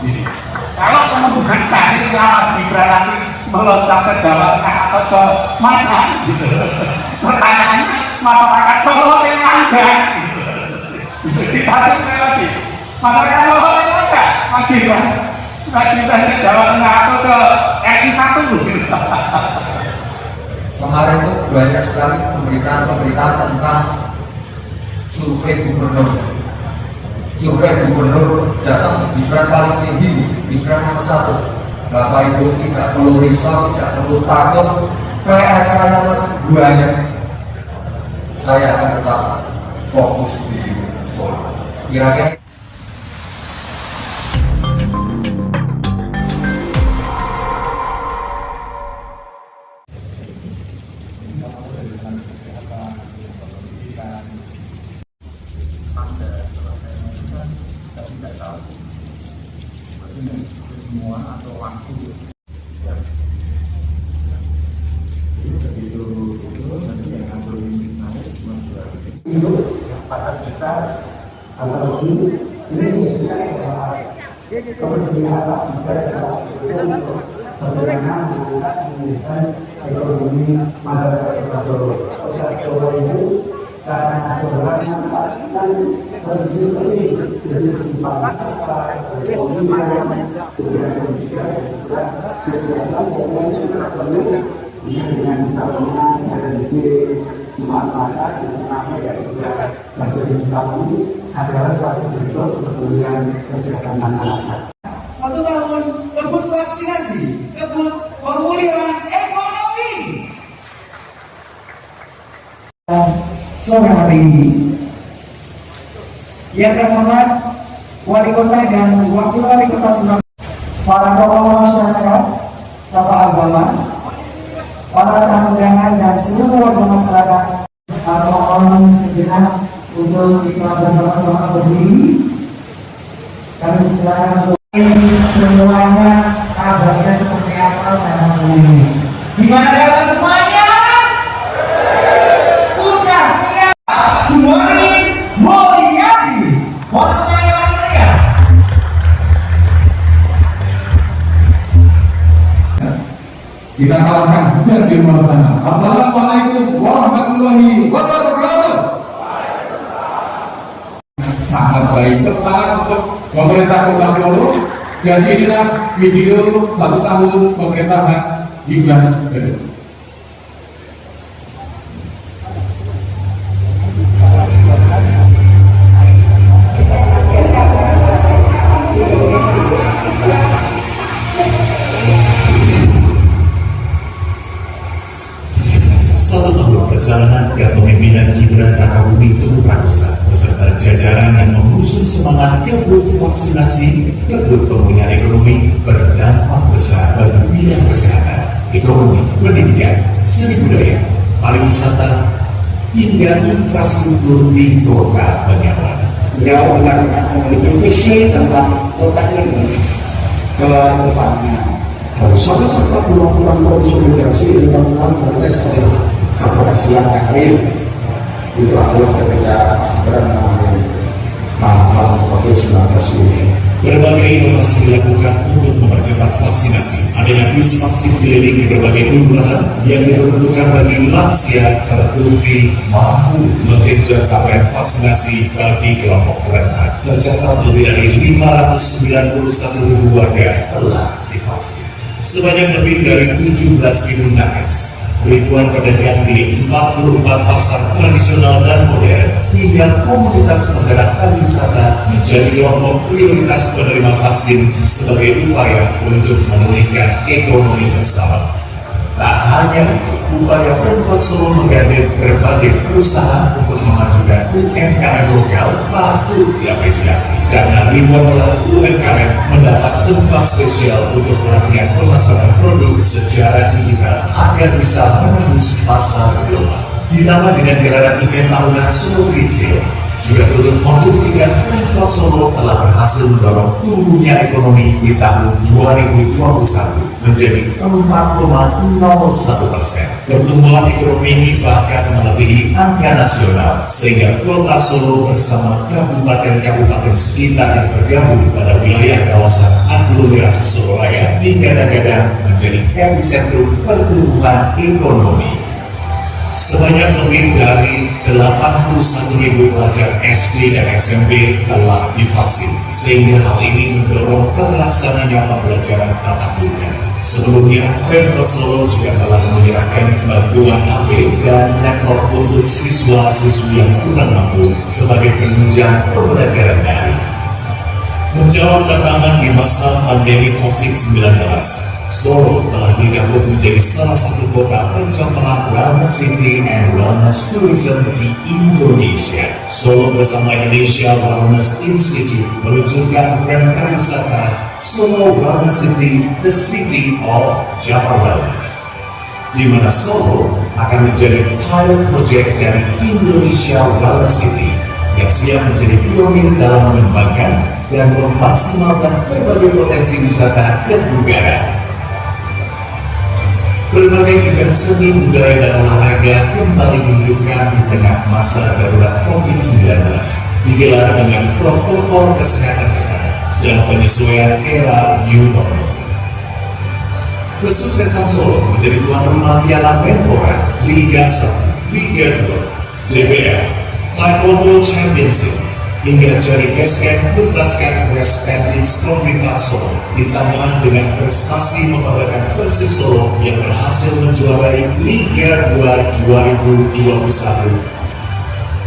Ini. Kalau kemudian tadi Mas Gibran nanti meloncat ke Jawa Tengah atau ke mana, gitu. Pertanyaannya masyarakat Solo yang ada. Ditarik lagi. Masyarakat Solo yang ada, Mas Gibran. Mas Gibran ke Jawa Tengah atau ke RI 1. Kemarin tuh banyak sekali pemberitaan tentang survei gubernur. Survei gubernur Jateng Gibran paling tinggi, Gibran nomor 1. Bapak Ibu tidak perlu risau, tidak perlu takut. PR saya masih banyak. Saya akan tetap fokus di Solo. Kira-kira semua atau waktu begitu nanti yang ngatur naik itu pasar besar atau ini kemudian bagaimana meningkatkan ekonomi masyarakat Kota Solo. Kota Solo itu karena nasionalnya dan berjuang jadi simpan ekonomi kemudian juga kesehatan yang perlu dengan tabungan rezeki manfaat terutama yaitu masing tahun adalah suatu bentuk pemulihan kesehatan masyarakat. 1 tahun kebut vaksinasi, kebut pemulihan ekonomi. Sore hari ini, yang terhormat Wali Kota dan Wakil Wali Kota Surabaya, para tokoh masyarakat, tokoh agama, para tamu undangan dan seluruh warga masyarakat, mohon sejenak untuk kita bersama-sama berdiri. Kami silakan untuk semuanya kabarnya seperti apa saya mau ini. Gimana kalian semuanya? Sudah siap? Semuanya Mulyadi. Waktunya ya. Kita kalahkan bukan di luar sana. Assalamualaikum warahmatullahi wabarakatuh. Sangat baik tepat untuk pemerintah Kota Solo. Jadi inilah video 1 tahun pemerintahan Gibran kedua. Perjalanan kepemimpinan Gibran Rakabumi Teguh Prakosa beserta jajaran yang mengusung semangat kebut vaksinasi, kebut pemulihan ekonomi berdampak besar bagi bidang kesehatan, ekonomi, pendidikan, seni budaya, pariwisata, hingga infrastruktur di Kota Banjarmasin. Beliau melakukan visi tentang kota ini ke depannya. Harus sangat cepat melakukan konsolidasi dengan prestasi keberhasilan karir. Itu adalah ketika Mas Gibran mengambil nama COVID-19 ini. Berbagai inovasi dilakukan untuk mempercepat vaksinasi. Adanya bis vaksin keliling di berbagai kelurahan yang diperuntukkan bagi lansia terbukti mampu mengejar capaian vaksinasi bagi kelompok rentan. Tercatat lebih dari 591.000 warga telah divaksin. Sebanyak lebih dari 17.000 nakes. Ribuan pedagang di 44 pasar tradisional dan modern hingga komunitas penggerak pariwisata menjadi kelompok prioritas penerima vaksin sebagai upaya untuk memulihkan ekonomi bersama. Tak hanya itu, upaya Pemkot Solo menggandeng berbagai perusahaan untuk memajukan UMKM lokal patut diapresiasi karena ribuan pelaku UMKM mendapat tempat spesial untuk pelatihan pemasaran produk secara digital agar bisa menembus pasar global. Ditambah dengan gelaran event tahunan Solo Green Sale, juga turut membuktikan Pemkot Solo telah berhasil mendorong tumbuhnya ekonomi di tahun 2021 menjadi 4,01%. Pertumbuhan ekonomi ini bahkan melebihi angka nasional, sehingga Kota Solo bersama kabupaten-kabupaten sekitar yang tergabung pada wilayah kawasan aglomerasi Solo Raya digadang-gadang menjadi epicentrum pertumbuhan ekonomi. Sebanyak lebih dari 81.000 pelajar SD dan SMP telah divaksin, sehingga hal ini mendorong terlaksananya pembelajaran tatap muka. Sebelumnya, Pemkot Solo juga telah menyerahkan bantuan HP dan laptop untuk siswa-siswi yang kurang mampu sebagai penunjang pembelajaran daring. Menjawab tantangan di masa pandemi COVID-19, Solo telah didapuk menjadi salah satu kota pencontohan Wellness City and Wellness Tourism di Indonesia. Solo bersama Indonesia Wellness Institute meluncurkan brand pariwisata Solo Wellness City, the City of Java Wellness, di mana Solo akan menjadi pilot project dari Indonesia Wellness City yang siap menjadi pionir dalam mengembangkan dan memaksimalkan berbagai potensi wisata kebugaran. Berbagai event seni, budaya, dan olahraga kembali dihidupkan di tengah masa darurat COVID-19, digelar dengan protokol kesehatan ketat dan penyesuaian era new normal. Kesuksesan Solo menjadi tuan rumah Piala Menpora, Liga 1, Liga 2, DBL, Taekwondo Championship, hingga jadi basket klub basket West Bandits Proviva Solo, ditambah dengan prestasi membanggakan Persis Solo yang berhasil menjuarai Liga 2 2021,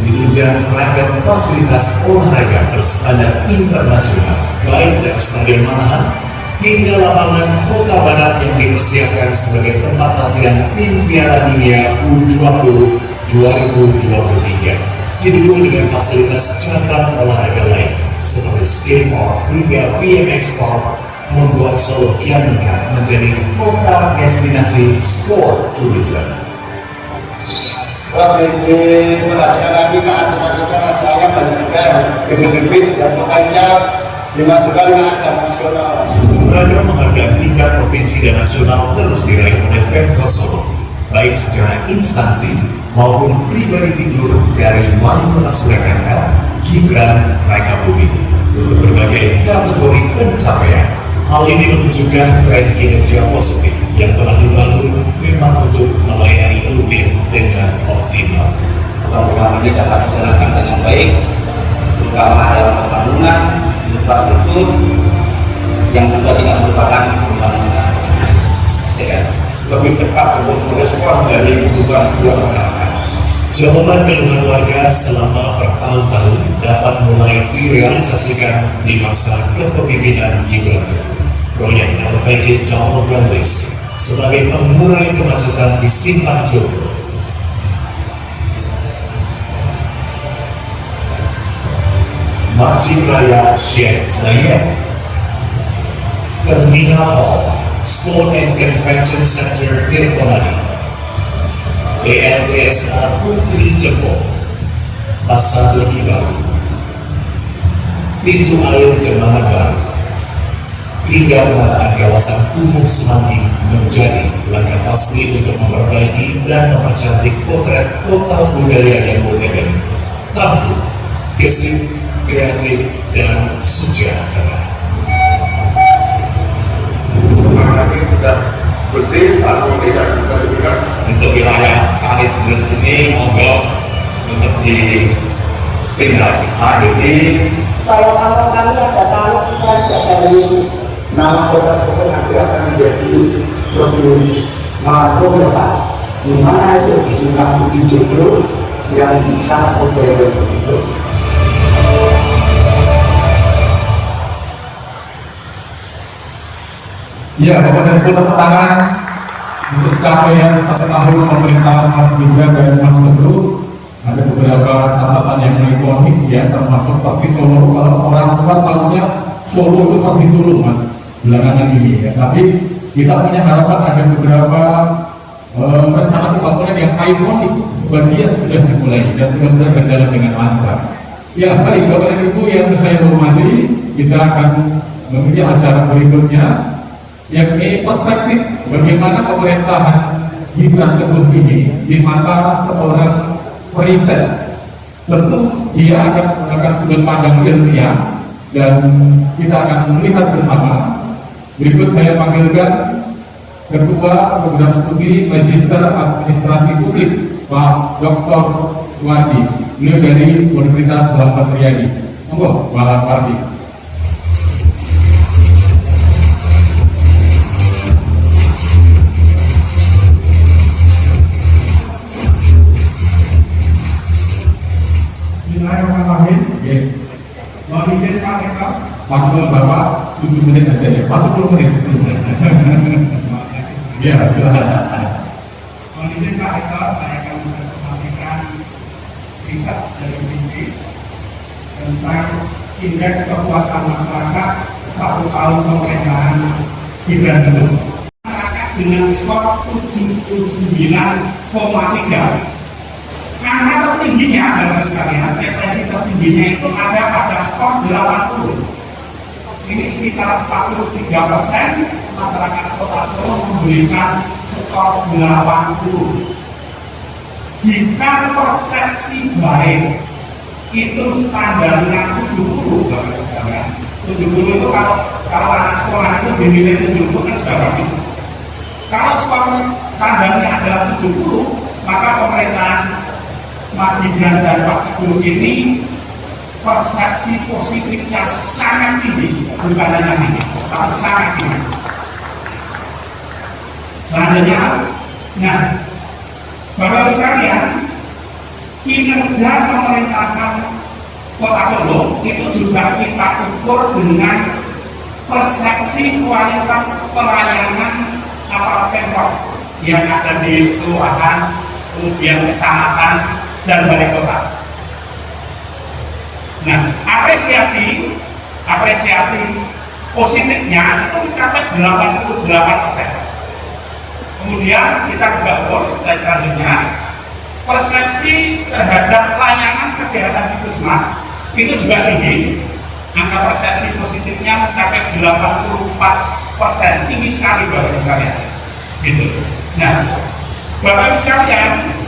ditunjang ragam fasilitas olahraga berstandar internasional, baik dari Stadion Manahan hingga lapangan Kota Barat yang dipersiapkan sebagai tempat latihan tim Piala Dunia U20 2023. Didukung dengan fasilitas cabang olahraga lain seperti skateboard hingga BMX Park, membuat Solo kian lengkap menjadi kota destinasi sport tourism. Lebih memperhatikan lagi ke atlet-atletnya, soalnya banyak juga yang gede-gede dan potensial dimajukan dengan ajang nasional. Beragam penghargaan tingkat provinsi dan nasional terus diraih oleh Pemkot Solo, baik secara instansi maupun pribadi figur dari Wali Kota Surakarta, Gibran Rakabuming, untuk berbagai kategori pencapaian. Hal ini menunjukkan tren kinerja positif yang telah dibangun memang untuk melayani publik dengan optimal. Program ini dapat dijalankan dengan baik, terutama dalam pembangunan infrastruktur yang juga tidak merupakan pembangunan lebih cepat untuk merespon dari kebutuhan masyarakat. Jawaban keluhan warga selama bertahun-tahun dapat mulai direalisasikan di masa kepemimpinan Gibran Teguh. Proyek Elevated Double Runways sebagai pengurai kemacetan di Simpang Jogo, Masjid Raya Syekh Zayed, Terminal Hall, Sport and Convention Center Tirtonadi, PLTSA Putri Jepang, Pasar Legi Baru, pintu air Kembangan Baru, hingga penataan kawasan Kumuh Semanggi menjadi langkah pasti untuk memperbaiki dan mempercantik potret kota budaya yang modern, tangguh, gesit, kreatif, dan sejahtera. Ini sudah bersih atau tidak bisa diberikan Untuk wilayah kali jenis ini monggo untuk ditindaklanjuti. Kalau kami ada tahu kita sudah dari nama kota Solo nanti akan menjadi lebih makro ya Pak, di mana itu di Simpang Budi Jogo yang sangat modern begitu. Ya, Bapak dan Ibu, tepuk tangan untuk capaian 1 tahun pemerintahan Mas Gibran dan Mas Teguh. Ada beberapa catatan yang ikonik ya, termasuk pasti Solo. Kalau orang tua tahunya Solo itu pasti Solo Mas belakangan ini ya. Tapi kita punya harapan ada beberapa rencana pembangunan yang ikonik, sebagian sudah dimulai dan mudah-mudahan berjalan dengan lancar. Ya, baik Bapak dan Ibu yang saya hormati, kita akan memilih acara berikutnya, yakni perspektif bagaimana pemerintahan Gibran Teguh ini di mata seorang periset. Tentu dia akan menggunakan sudut pandang ilmiah dan kita akan melihat bersama Berikut saya panggilkan Ketua Program Studi Magister Administrasi Publik Pak Dr. Suwardi, beliau dari Universitas Selamat Riyadi. Monggo, Pak Suwardi. Bismillahirrahmanirrahim. Oke, Mohon izin Pak Rektor. waktu Bapak 7 menit aja ya, pas 10 menit. Ya, silakan. Mohon izin Pak Rektor, saya akan menyampaikan riset dari BPI tentang indeks kepuasan masyarakat 1 tahun pemerintahan Gibran Dulu. Masyarakat dengan skor 79,3. Angka tertingginya, Bapak sekalian, referensi tertingginya itu ada pada skor 80. Ini sekitar 43% masyarakat Kota Solo memberikan skor 80. Jika persepsi baik itu standarnya 70, Bapak sekalian. 70 itu kalau anak sekolah itu dinilai 70 kan sudah bagus. Kalau skor standarnya adalah 70, maka pemerintahan Mas Gibran dan Pak Guru ini persepsi positifnya sangat tinggi, bukan hanya tinggi, tapi sangat tinggi. Selanjutnya, nah, Bapak sekalian, kinerja pemerintahan Kota Solo itu juga kita ukur dengan persepsi kualitas pelayanan aparat Pemprov yang ada di kelurahan, kemudian kecamatan, dan balai kota. Nah, apresiasi positifnya itu mencapai 88%. Kemudian kita juga ukur slide selanjutnya, persepsi terhadap layanan kesehatan di Puskesmas itu juga tinggi. Angka persepsi positifnya mencapai 84%, tinggi sekali Bapak sekalian. Gitu. Nah, Bapak sekalian,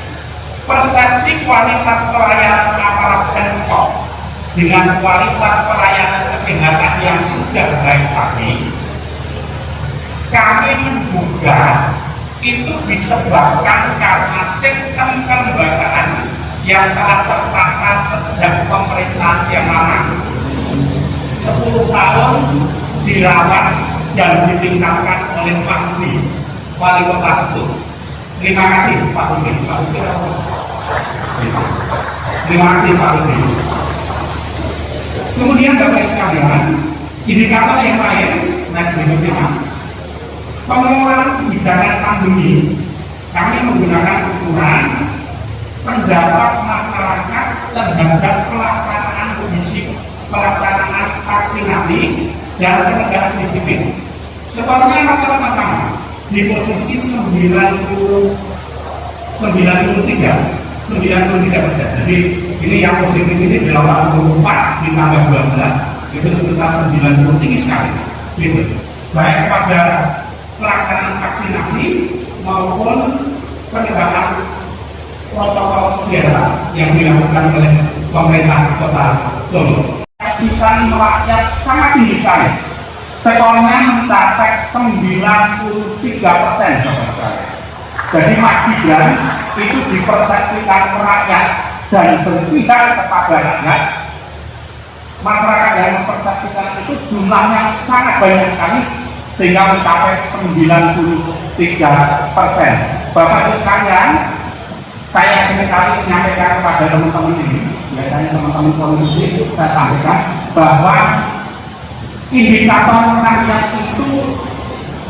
persepsi kualitas pelayanan aparat Pemprov dengan kualitas pelayanan kesehatan yang sudah baik tadi, kami menduga itu disebabkan karena sistem kelembagaan yang telah tertata sejak pemerintahan yang lama, 10 tahun dirawat dan ditingkatkan oleh Pak Budi, Wali Kota Sebut. Terima kasih Pak Budi. Terima kasih Pak Budi. Kemudian Bapak sekalian, indikator yang lain, nah berikutnya Mas, pengelolaan kebijakan pandemi, kami menggunakan ukuran pendapat masyarakat terhadap pelaksanaan pelaksanaan vaksinasi dan penegakan disiplin. Skornya rata-rata sama di posisi 93%. Jadi ini yang positif ini 84 ditambah 12 itu sekitar 90, tinggi sekali. Gitu. Baik pada pelaksanaan vaksinasi maupun penegakan protokol kesehatan yang dilakukan oleh pemerintah Kota Solo. Kita rakyat sangat tinggi sekali. Skornya mencapai 93%. Jadi Mas Gibran itu dipersepsikan rakyat dan berpihak kepada rakyat. Masyarakat yang mempersepsikan itu jumlahnya sangat banyak sekali sehingga mencapai 93%. Bapak Ibu sekalian, saya ingin sekali menyampaikan kepada teman-teman ini, biasanya teman-teman politisi, saya sampaikan bahwa indikator rakyat itu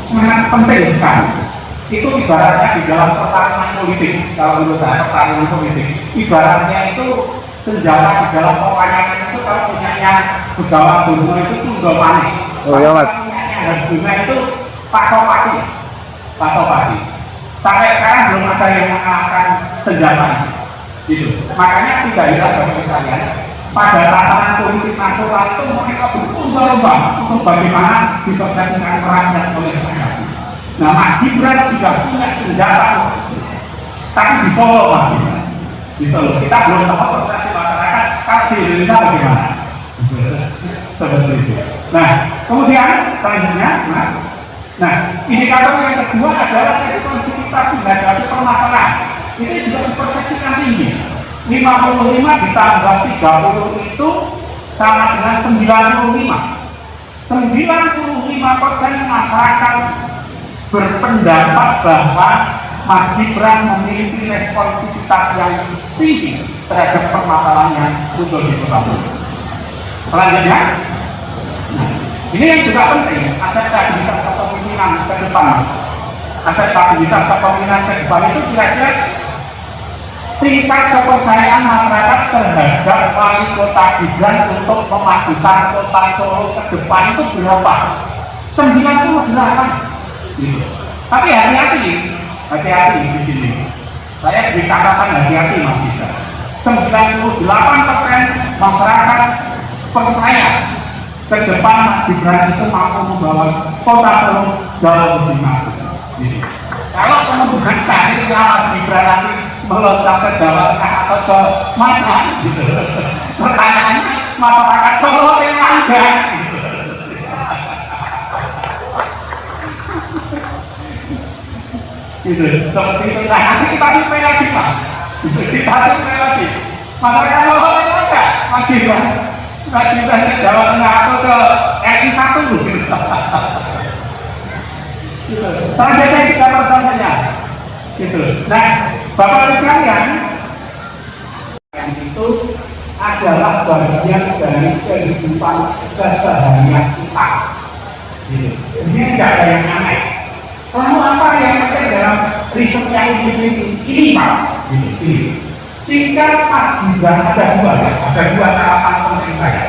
sangat penting sekali. Itu ibaratnya di dalam pertarungan politik, kalau menurut saya pertarungan politik, ibaratnya itu senjata di dalam pewayangan itu kalau punyanya Begawan Durna itu tunggal panik. Oh iya Mas. Harjuna itu pasopati. Sampai sekarang belum ada yang mengalahkan senjata itu. Makanya tidak heran bagi sekalian, pada tatanan politik nasional itu mereka berlomba-lomba untuk bagaimana dipersepsikan rakyat oleh rakyat. Nah, Mas Gibran sudah punya senjata, tapi di Solo Mas Gibran. Di Solo kita belum tahu persepsi masyarakat, kalau di Indonesia bagaimana? Seperti itu. Nah, kemudian selanjutnya, Mas, indikator yang kedua adalah responsivitas menghadapi permasalahan. Itu juga dipersepsikan tinggi. 55 ditambah 30 itu sama dengan 95. 95% masyarakat berpendapat bahwa Mas Gibran memiliki responsivitas yang tinggi terhadap permasalahan yang muncul di Kota Solo. Selanjutnya, ini yang juga penting, akseptabilitas kepemimpinan ke depan. Akseptabilitas kepemimpinan ke depan itu kira-kira tingkat kepercayaan masyarakat terhadap wali kota Gibran untuk memajukan Kota Solo ke depan itu berapa? 98. Gitu. Tapi hati-hati di sini. Saya dikatakan hati-hati Mas Gibran. 98% masyarakat percaya ke depan Mas Gibran itu mampu membawa Kota Solo jauh lebih maju. Gitu. Kalau kemudian tadi Mas Gibran nanti meloncat ke Jawa Tengah atau ke mana, gitu. Pertanyaannya masyarakat Solo yang ada. Gitu. Seperti itu. Nah, nanti kita survei lagi Pak. Kita survei lagi. Masyarakat Solo yang ada, Mas Gibran ke Jawa Tengah atau ke RI 1 gitu. Selanjutnya kita pertanyaannya. Gitu. Nah, Bapak Ibu sekalian, itu adalah bagian dari kehidupan keseharian kita. Gitu. Ini tidak ada yang aneh. Lalu apa yang penting dalam riset yang ini Pak? Gitu. Ini. Singkat Mas Gibran ada dua catatan penting saya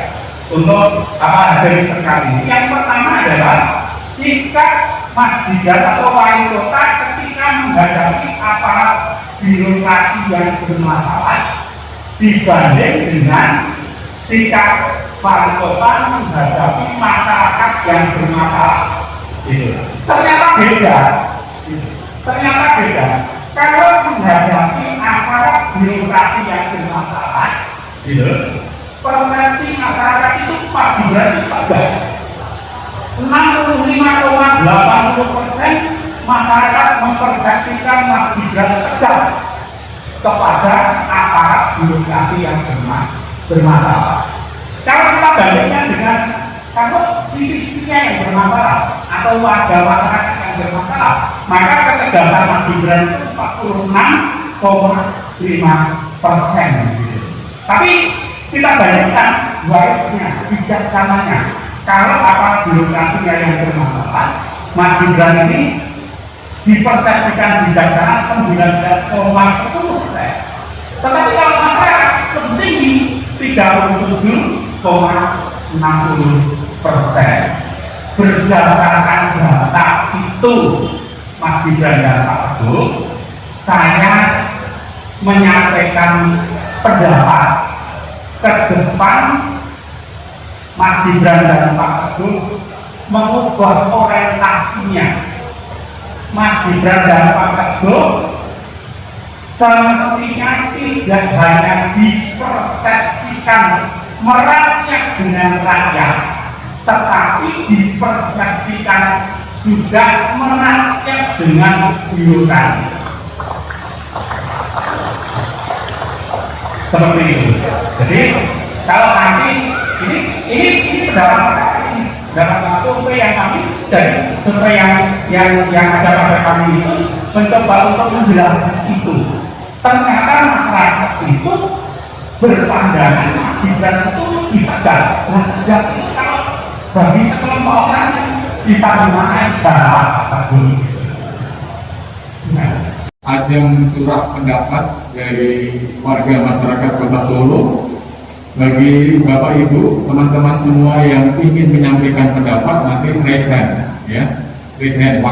untuk hasil riset kali ini. Yang pertama adalah sikap Mas Gibran atau wali kota ketika menghadapi aparat birokrasi yang bermasalah dibanding dengan sikap wali kota menghadapi masyarakat yang bermasalah. Ternyata beda. Kalau menghadapi aparat birokrasi yang bermasalah, persepsi masyarakat itu Pak Gibran itu bagus. 65,80% masyarakat mempersepsikan Mas Gibran tegas kepada aparat birokrasi yang bermasalah. Kalau kita bandingkan dengan kalau titik-titiknya yang bermasalah atau warga masyarakat yang bermasalah, maka ketegasan Mas Gibran itu 46,5%. Tapi kita bandingkan warisnya, bijaksananya. Kalau aparat birokrasinya yang bermasalah, Mas Gibran ini dipersepsikan bijaksana 19,10%. Tetapi kalau masyarakat lebih tinggi 37,60%. Berdasarkan data itu, Mas Gibran dan Pak Teguh, saya menyampaikan pendapat ke depan Mas Gibran dan Pak Teguh mengubah orientasinya. Mas Gibran dan Pak Teguh semestinya tidak hanya dipersepsikan merakyat dengan rakyat, tetapi dipersepsikan juga merakyat dengan birokrasi. Seperti itu. Jadi kalau nanti ini dalam survei yang kami dari survei yang ada pada kami itu mencoba untuk menjelaskan itu. Ternyata masyarakat itu berpandangan Mas Gibran itu lebih tegas. Nah, tegas itu kalau bagi sekelompok orang bisa dimaknai dalam ajang curah pendapat dari warga masyarakat Kota Solo. Bagi Bapak Ibu, teman-teman semua yang ingin menyampaikan pendapat nanti raise hand, ya. Raise hand.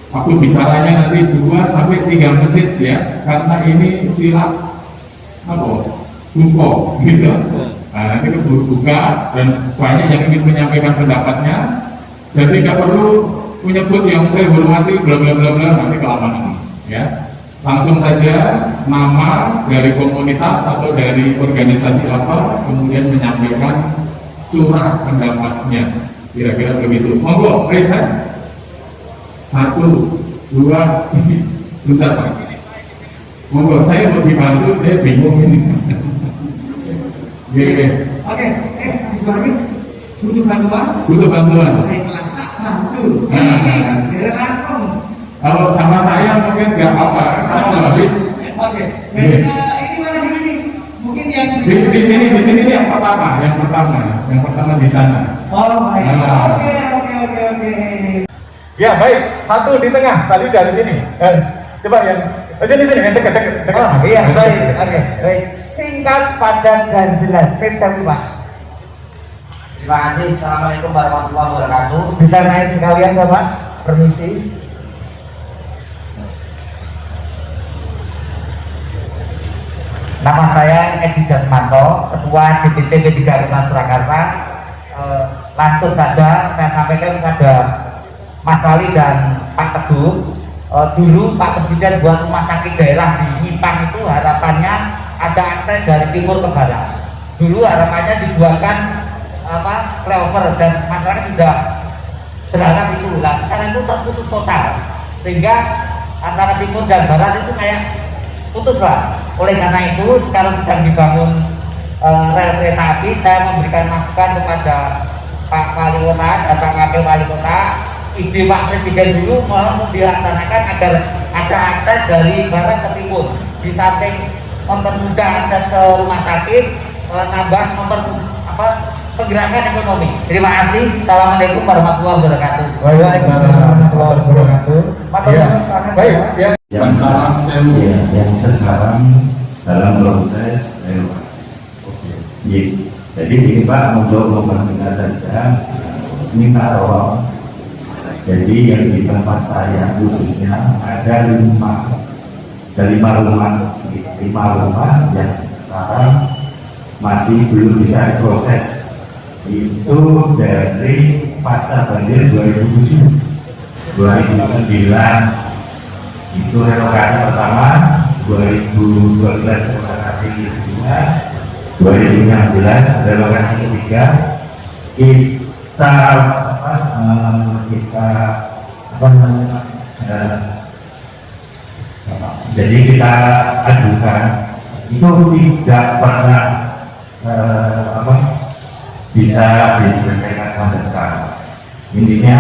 Waktu bicaranya nanti 2-3 menit ya, karena ini silat buka, gitu. Nah, nanti keburu buka dan banyak yang ingin menyampaikan pendapatnya. Jadi tidak perlu menyebut yang saya hormati, bla bla bla bla, nanti kelamaan, ya. Langsung saja nama dari komunitas atau dari organisasi apa, kemudian menyampaikan curah pendapatnya, kira-kira begitu. Monggo, raise hand. 1, 2, sudah Pak. Monggo saya mau dibantu, saya bingung ini. Oke. Oke, Suami butuh bantuan? Butuh bantuan. Baiklah, tak bantu. Permisi, langsung. Kalau sama saya mungkin nggak apa-apa, sama Mbak Habib. Oke, ini mana dulu nih? Mungkin yang Di sini yang pertama di sana. Oh, baik. Nah. Oke. Ya baik, satu di tengah, tadi dari sini. Coba yang sini yang dekat. Oh iya, baik. Oke, baik. Singkat, padat dan jelas. Spesial Pak. Terima kasih. Assalamualaikum warahmatullahi wabarakatuh. Bisa naik sekalian Bapak? Permisi. Nama saya Edi Jasmanto, Ketua DPC P3 Kota Surakarta. Langsung saja saya sampaikan kepada Mas Wali dan Pak Teguh. Dulu Pak Presiden buat rumah sakit daerah di Nyimpang itu harapannya ada akses dari timur ke barat. Dulu harapannya dibuatkan flyover dan masyarakat sudah berharap itu. Nah sekarang itu terputus total, sehingga antara timur dan barat itu kayak putus lah. Oleh karena itu sekarang sedang dibangun rel kereta api. Saya memberikan masukan kepada Pak Wali Kota dan Pak Wakil Wali Kota. Ide Pak Presiden dulu mohon untuk dilaksanakan agar ada akses dari barat ke timur. Di samping mempermudah akses ke rumah sakit, tambah penggerakan ekonomi. Terima kasih. Assalamualaikum warahmatullahi wabarakatuh. Waalaikumsalam warahmatullahi wabarakatuh. Baik, ya. Yang sekarang dalam proses relokasi. Oke. Jadi ini Pak untuk mempermudah saja minta tolong. Jadi yang di tempat saya khususnya ada 5 rumah yang sekarang masih belum bisa diproses. Itu dari pasca banjir 2007, 2009 itu relokasi pertama, 2012 relokasi kedua, 2016 relokasi ketiga. Jadi kita ajukan itu tidak pernah bisa diselesaikan sampai sekarang. Intinya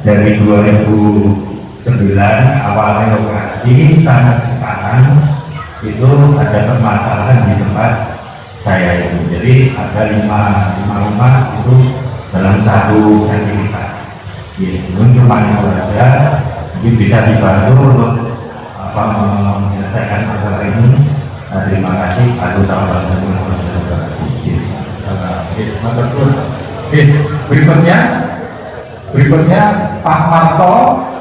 dari 2009 awal relokasi sampai sekarang itu ada permasalahan di tempat saya itu. Jadi ada 5 rumah itu dalam 1 sertifikat. Cuma itu saja. Jadi bisa dibantu untuk menyelesaikan masalah ini. Terima kasih. Assalamualaikum warahmatullahi wabarakatuh. Berikutnya Pak Marto,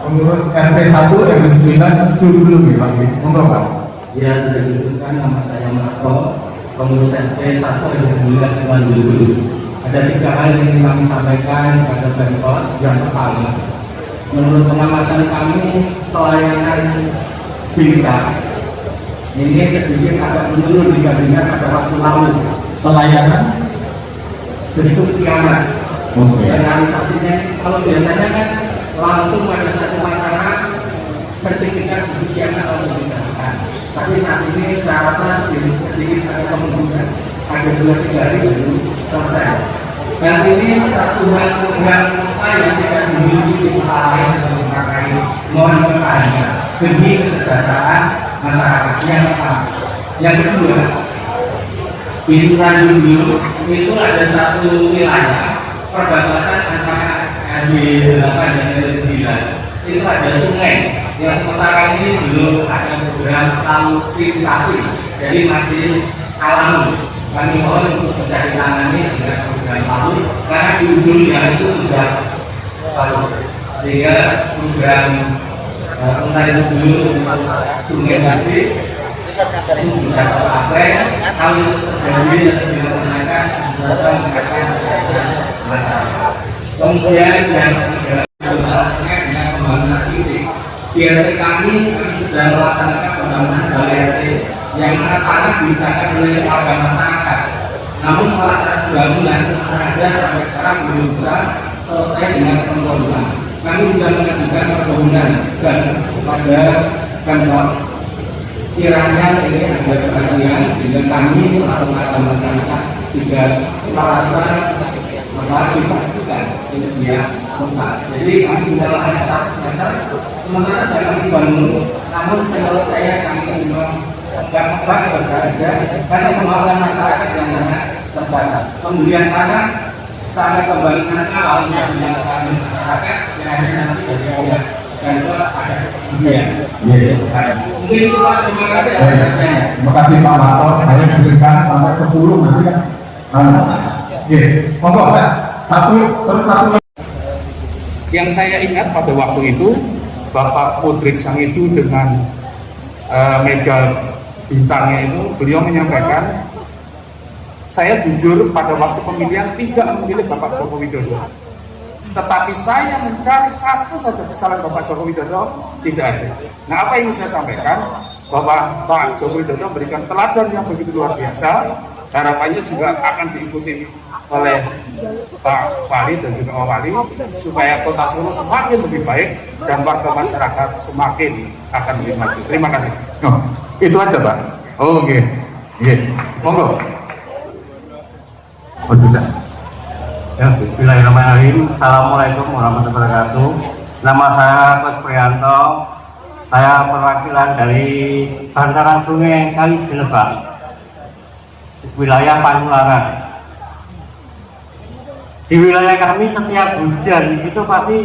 pengurus RT 1 RW 9 dulu nih Pak. Monggo Pak. Ya, sudah disebutkan nama saya Marto, pengurus RT 1 RW 9 dulu. Ada 3 hal yang ingin kami sampaikan pada Pemkot. Yang pertama, menurut pengamatan kami pelayanan BK ini sedikit agak menurun dibandingkan pada waktu lalu. Pelayanan bentuk kiamat. Realisasinya kalau biasanya kan langsung pada satu masyarakat sertifikat kesucian atau diberikan. Tapi saat ini saya rasa sedikit ada kemungkinan ada 2-3 hari baru selesai. Dan ini satu hal yang saya tidak dimiliki di lain dalam pakai mohon bertanya demi kesejahteraan masyarakat. Yang pertama, yang kedua, di Tanjung itu ada satu wilayah perbatasan antara RW 8 dan RW 9. Itu ada sungai yang sementara ini belum ada program alokasi, jadi masih alami. Kami mohon untuk mencari tangani dengan program palu karena di ujungnya itu sudah palu, sehingga program Untai dulu sungai Basi itu bisa terpakai. Hal itu terjadi dan dilaksanakan dalam meningkatkan masyarakat. Kemudian yang ketiga dengan pembangunan titik di RT kami sudah melaksanakan pembangunan balai RT yang mana tanah diusahakan oleh warga masyarakat. Namun pelaksanaan bangunan ada sampai sekarang belum bisa selesai dengan pembangunan. Maka kami sudah mengajukan permohonan dan kepada Pemkot kiranya ini ada perhatian dengan kami atau masyarakat juga merasa dipastikan untuk dia tempat. Jadi kami tidak ada sementara saya kami bangun, namun menurut saya kami memang agak berbeda karena kemauan masyarakat yang sangat terbatas. Kemudian tanah sampai pembangunan awal yang dilakukan masyarakat yang ada nanti dari awal dan itu ada kemudian. Mungkin itu Pak, terima kasih. Terima kasih Pak Mato. Saya diberikan sampai 10 nanti kan. Monggo satu terus satu. Yang saya ingat pada waktu itu Bapak Pudrik Sangidu dengan mega bintangnya itu, beliau menyampaikan, saya jujur pada waktu pemilihan tidak memilih Bapak Joko Widodo, tetapi saya mencari satu saja kesalahan Bapak Joko Widodo, tidak ada. Nah, apa yang ingin saya sampaikan, bahwa Pak Joko Widodo memberikan teladan yang begitu luar biasa, harapannya juga akan diikuti oleh Pak Wali dan juga Pak Wali, supaya Kota Solo semakin lebih baik dan warga masyarakat semakin akan lebih maju. Terima kasih. Oh, itu aja Pak. Oh, oke. Monggo. Oh tidak. Ya, bismillahirrahmanirrahim. Assalamualaikum warahmatullahi wabarakatuh. Nama saya Agus Prianto. Saya perwakilan dari bantaran Sungai Kalijenes, Pak, wilayah Panularan. Di wilayah kami setiap hujan itu pasti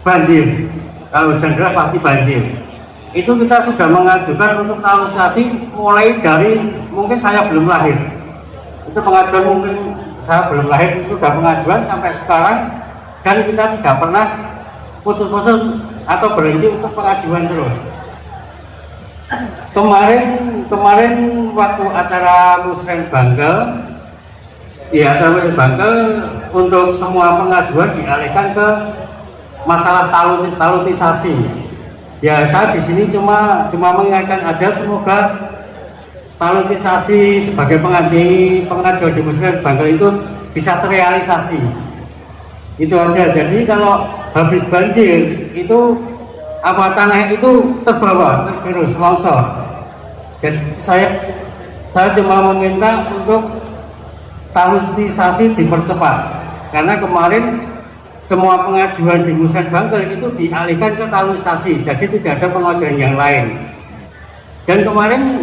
banjir. Kalau hujan deras pasti banjir. Itu kita sudah mengajukan untuk kanalisasi mulai dari mungkin saya belum lahir. Itu pengajuan mungkin saya belum lahir itu sudah pengajuan sampai sekarang, dan kita tidak pernah putus-putus atau berhenti untuk pengajuan terus. Kemarin waktu acara Musrem Bangkel, untuk semua pengajuan dialihkan ke masalah talutisasi. Ya, saya di sini cuma mengingatkan aja, semoga talutisasi sebagai pengajuan di Musrem Bangkel itu bisa terrealisasi. Itu aja. Jadi kalau habis banjir itu tanah itu terbawa, tergerus, longsor. Jadi saya cuma meminta untuk talutisasi dipercepat, karena kemarin semua pengajuan di Musrem Bangkel itu dialihkan ke talutisasi, jadi tidak ada pengajuan yang lain. Dan kemarin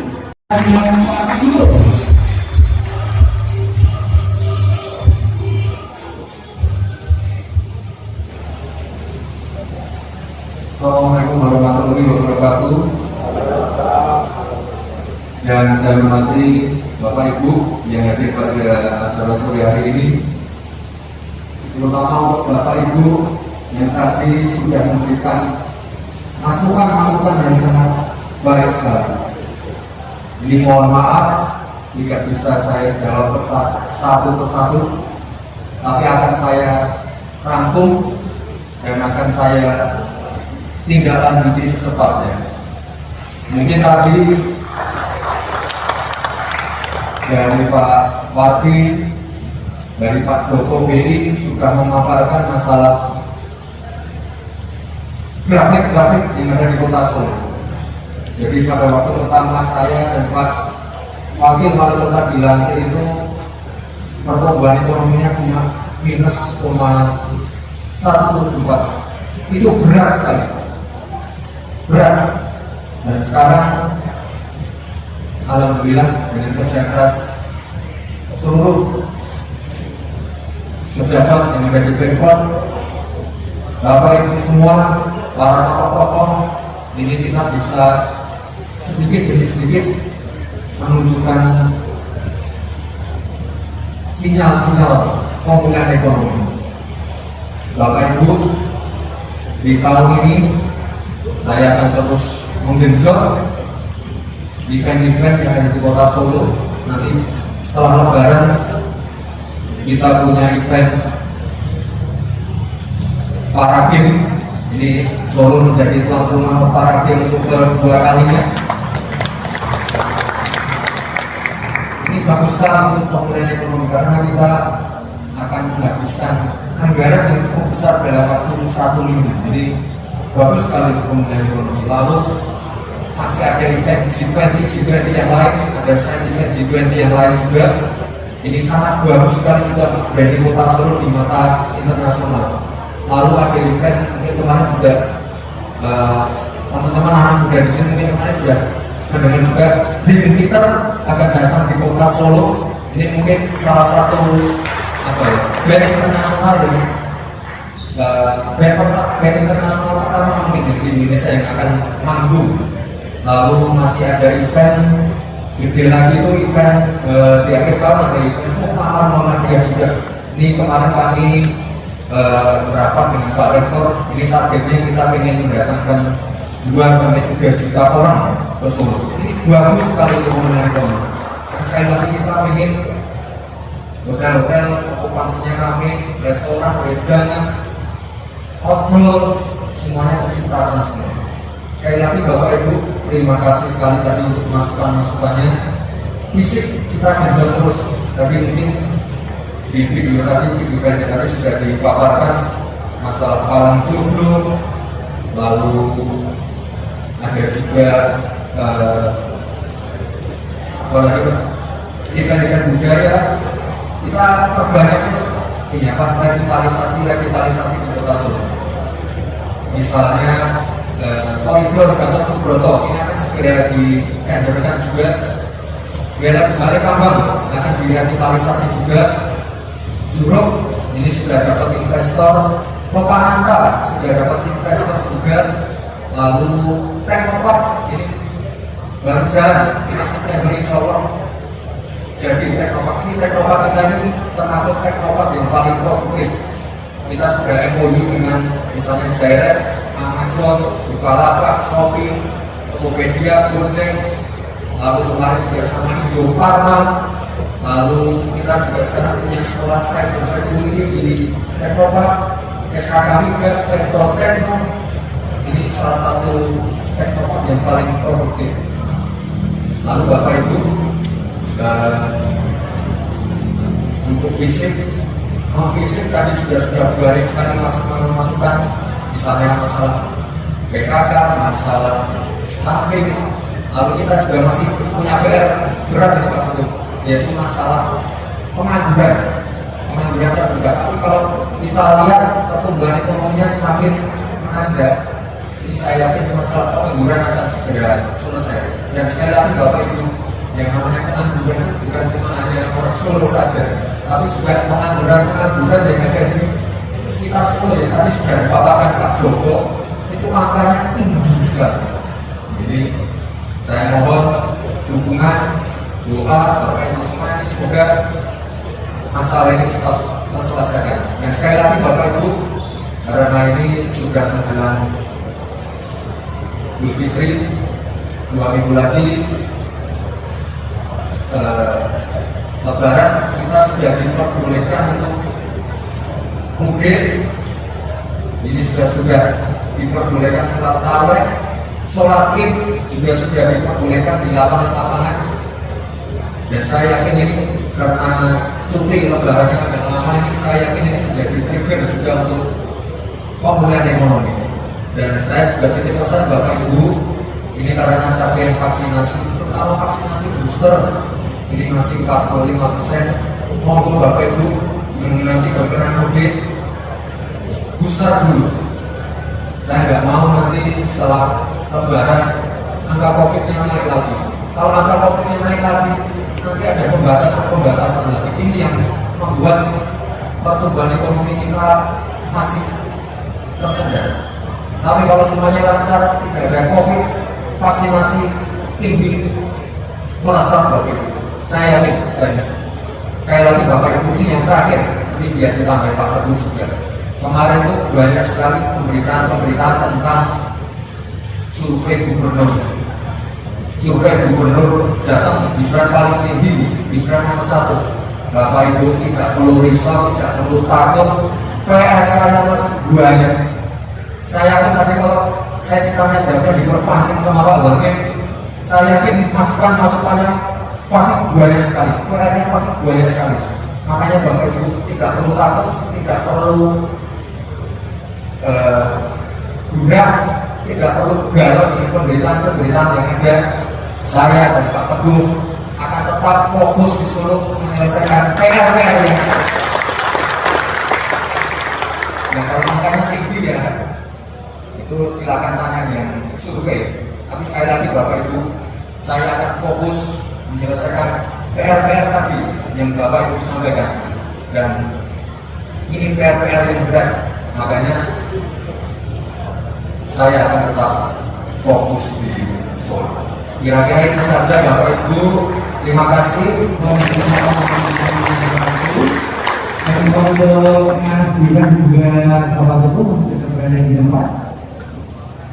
Assalamualaikum warahmatullahi wabarakatuh. Yang saya hormati Bapak Ibu yang hadir pada acara sore hari ini, terutama untuk Bapak Ibu yang tadi sudah memberikan masukan-masukan yang sangat baik sekali. Ini mohon maaf jika bisa saya jawab satu persatu, tapi akan saya rangkum dan akan saya tindak lanjuti secepatnya. Mungkin tadi dari Pak Wadi, dari Pak Joko BI sudah memaparkan masalah grafik-grafik yang ada di Kota Solo. Jadi pada waktu pertama saya dan Pak Wakil Wali Kota dilantik itu pertumbuhan ekonominya cuma minus 0,174. Itu berat sekali. Berat. Dan sekarang alhamdulillah dengan kerja keras seluruh pejabat yang ada di Pemkot, Bapak Ibu semua, para tokoh-tokoh, ini kita bisa sedikit demi sedikit menunjukkan sinyal-sinyal pemulihan ekonomi. Bapak Ibu, di tahun ini saya akan terus menggenjot event-event yang ada di Kota Solo. Nanti setelah Lebaran kita punya event para game. Ini Solo menjadi tuan rumah para game untuk kedua kalinya. Ini bagus sekali untuk pemulihan ekonomi, karena kita akan menghabiskan anggaran yang cukup besar dalam waktu 1 minggu. Jadi bagus sekali untuk pemulihan ekonomi. Lalu masih ada event G20 yang lain, ada side event G20 yang lain juga. Ini sangat bagus sekali juga untuk branding Kota Solo di mata internasional. Lalu ada event mungkin kemarin juga teman-teman anak muda di sini mungkin kemarin sudah mendengar juga Dream Theater akan datang di Kota Solo. Ini mungkin salah satu band internasional yang band internasional pertama mungkin di Indonesia yang akan manggung. Lalu masih ada event gede lagi itu event di akhir tahun ada event Muktamar Muhammadiyah juga. Ini kemarin kami rapat dengan Pak Rektor. Ini targetnya kita ingin mendatangkan 2-3 juta orang ke Solo. Ini bagus sekali untuk menarik. Sekali lagi kita ingin hotel-hotel okupansinya rame, restoran, wedangan, outdoor, semuanya terciptakan semua. Sekali lagi Bapak Ibu, terima kasih sekali tadi untuk masukan-masukannya. Fisik kita genjot terus. Tadi mungkin di video tadi sudah dipaparkan masalah palang jomblo, lalu ada juga event-event budaya. Kita perbanyak terus ini revitalisasi di Kota Solo. Misalnya koridor Gatot Subroto ini akan segera ditenderkan juga. Balai Kambang akan direvitalisasi juga. Juruk ini sudah dapat investor. Lokananta sudah dapat investor juga. Lalu Teknopark ini baru jalan. Ini September insya Allah. Jadi Teknopark kita ini termasuk Teknopark yang paling produktif. Kita sudah MOU dengan misalnya Zeret, Amazon, Bukalapak, Shopee, Tokopedia, Gojek, lalu kemarin juga sama Indofarma, lalu kita juga sekarang punya sekolah cyber security di Teknopark, SKK Migas, Tekno. Ini salah satu Teknopark yang paling produktif. Lalu Bapak Ibu, untuk fisik tadi juga sudah banyak sekali masukan, misalnya masalah PKK, masalah stunting. Lalu kita juga masih punya PR berat ini Pak Ketua, yaitu masalah pengangguran terbuka. Tapi kalau kita lihat pertumbuhan ekonominya semakin menanjak, ini saya yakin masalah pengangguran akan segera selesai. Dan sekali lagi Bapak Ibu, yang namanya pengangguran itu bukan cuma hanya orang Solo saja, tapi juga pengangguran yang ada di sekitar Solo ya. Tadi sudah dipaparkan Pak Joko, itu angkanya tinggi sekali. Jadi saya mohon dukungan, doa Bapak Ibu semua ini semoga masalah ini cepat terselesaikan. Dan sekali lagi Bapak Ibu, karena ini sudah menjelang Idul Fitri 2 minggu lagi, Lebaran, kita sudah diperbolehkan untuk mudik. Ini sudah diperbolehkan sholat tarawih, sholat id juga sudah diperbolehkan di lapangan-lapangan. Dan saya yakin ini karena cuti lebarannya agak lama ini, saya yakin ini menjadi trigger juga untuk pemulihan ekonomi. Dan saya juga titip pesan Bapak Ibu, ini karena capaian vaksinasi, terutama vaksinasi booster ini masih 45%. Monggo Bapak Ibu nanti berkenan mudik booster dulu. Saya nggak mau nanti setelah lebaran angka COVID-nya naik lagi. Kalau angka COVID-nya naik lagi, nanti ada pembatasan lagi. Ini yang membuat pertumbuhan ekonomi kita masih tersendat. Tapi kalau semuanya lancar, tidak ada COVID, vaksinasi tinggi, melesat Bapak Ibu. Saya yakin banyak. Sekali lagi Bapak Ibu, ini yang terakhir, ini biar ditambah Pak Teguh juga. Kemarin tuh banyak sekali pemberitaan tentang survei gubernur Jateng, Gibran paling tinggi, Gibran nomor 1. Bapak Ibu tidak perlu risau, tidak perlu takut. PR saya masih banyak. Saya yakin tadi kalau saya tanya jawabnya diperpanjang sama Pak Wakil, saya yakin masukannya pasti banyak sekali, PR-nya pasti banyak sekali. Makanya Bapak Ibu tidak perlu takut, tidak perlu gurah, tidak perlu galau dengan pemberitaan-pemberitaan yang ada. Saya dan Pak Teguh akan tetap fokus di Solo menyelesaikan PR-PR yang ada. Ya kalau angkanya tinggi ya, itu silakan tanya yang survei. Tapi sekali lagi Bapak Ibu, saya akan fokus menyelesaikan PR-PR tadi yang Bapak Ibu sampaikan. Dan ini PR-PR yang berat, makanya saya akan tetap fokus di Solo. Kira-kira itu saja Bapak Ibu. Terima kasih. Dan untuk Mas Bidan juga Bapak Ketua masih tetap berada di tempat.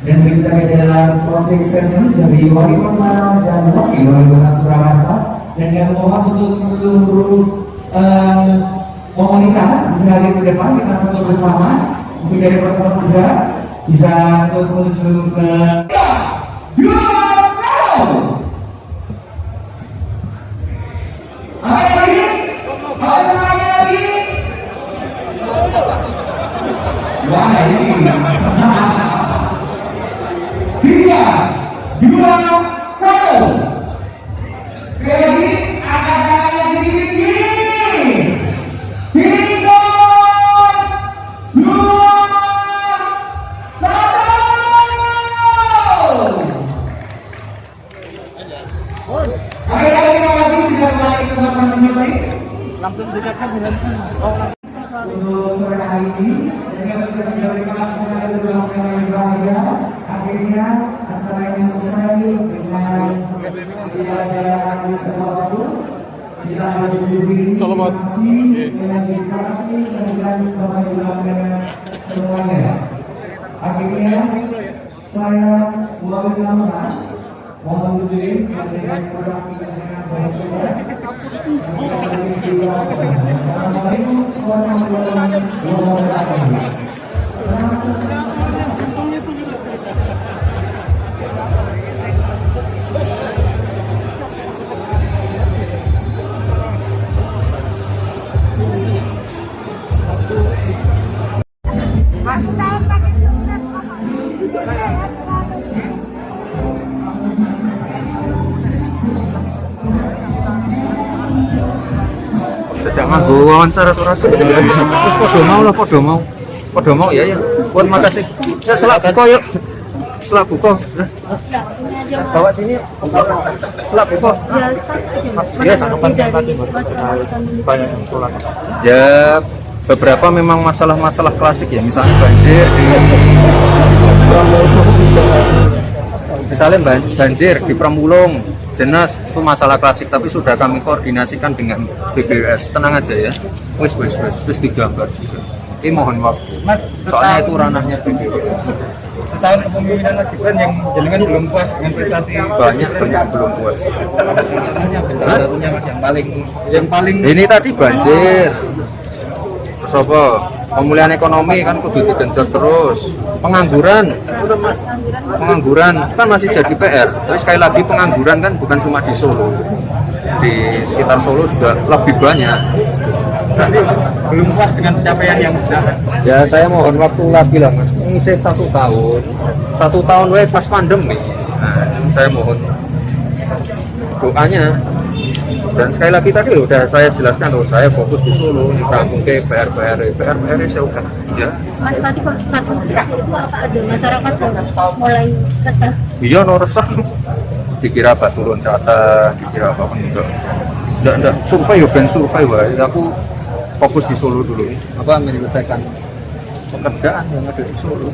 Dan kita dalam closing statement dari Wali Kota dan Wakil Wali Kota Surakarta. Dan yang mohon untuk seluruh komunitas bisa hadir ke depan, kita foto bersama. Mungkin dari pertemuan juga bisa untuk menuju ke 2, 1. Apa lagi? Apa lagi? Wah ini 3, 2, 1. Sekali lagi angkat tangannya tinggi. 3, 2, 1. Terima kasih bisa kembali ke tempat masing-masing. Langsung dekatkan dengan untuk sore hari ini, dan kami sudah terima kasih kepada kedua orang yang berbahagia. Akhirnya acara ini usai dengan tidak ada semua waktu. Kita harus berdiri. Terima kasih dan Bapak Ibu semuanya. Akhirnya saya melalui nama mohon berdiri dengan produk kita dengan Assalamualaikum warahmatullahi wabarakatuh. Jangan gue wawancara tuh rasa. Podo mau ya. Buat makasih. Ya selak buko yuk. Selak buko. Bawa sini. Selak buko. Ya ya beberapa memang masalah-masalah klasik ya, misalnya banjir banjir di Pramulung. Jelas itu masalah klasik, tapi sudah kami koordinasikan dengan BPWS. Tenang aja ya, wis digambar juga. Ini mohon waktu, soalnya itu ranahnya BPWS. Setahun kepemimpinan Mas Gibran yang jenengan belum puas dengan prestasi banyak belum puas. Satunya Mas yang paling ini tadi banjir. Terus apa? Pemulihan ekonomi kan kudu digenjot terus. Pengangguran kan masih jadi PR. Tapi sekali lagi pengangguran kan bukan cuma di Solo, di sekitar Solo juga lebih banyak. Tapi belum puas dengan pencapaian yang sudah. Ya saya mohon waktu lagi lah Mas. Ngisi 1 tahun. 1 tahun pas pandemi. Nah, saya mohon doanya. Dan sekali lagi tadi udah saya jelaskan saya fokus di Solo, di kampung ke PR saya udah ya. Mas tadi kok apa ada masyarakat mulai kesal? Iya resah. Dikira batu loncatan, dikira apa pun enggak survei ya ben survei wae. Aku fokus di Solo dulu. Apa menyelesaikan pekerjaan yang ada di Solo.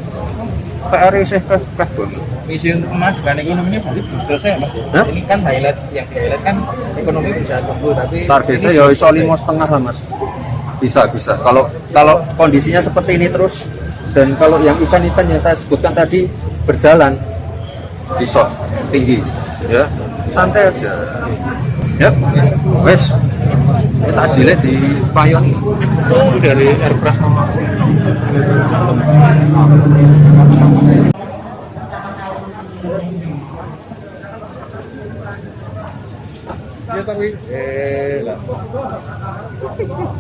PR saya banget. Misi untuk memajukan ekonomi ini pasti belum selesai Mas. Ini kan yang highlight kan ekonomi bisa tumbuh, tapi targetnya ya iso 5,5 lah Mas. Bisa. Kalau kondisinya seperti ini terus, dan kalau yang event-event yang saya sebutkan tadi berjalan, bisa tinggi, ya santai aja. Ya, wes kita jile di payon itu dari Airbrush nama. Ya tapi Pak.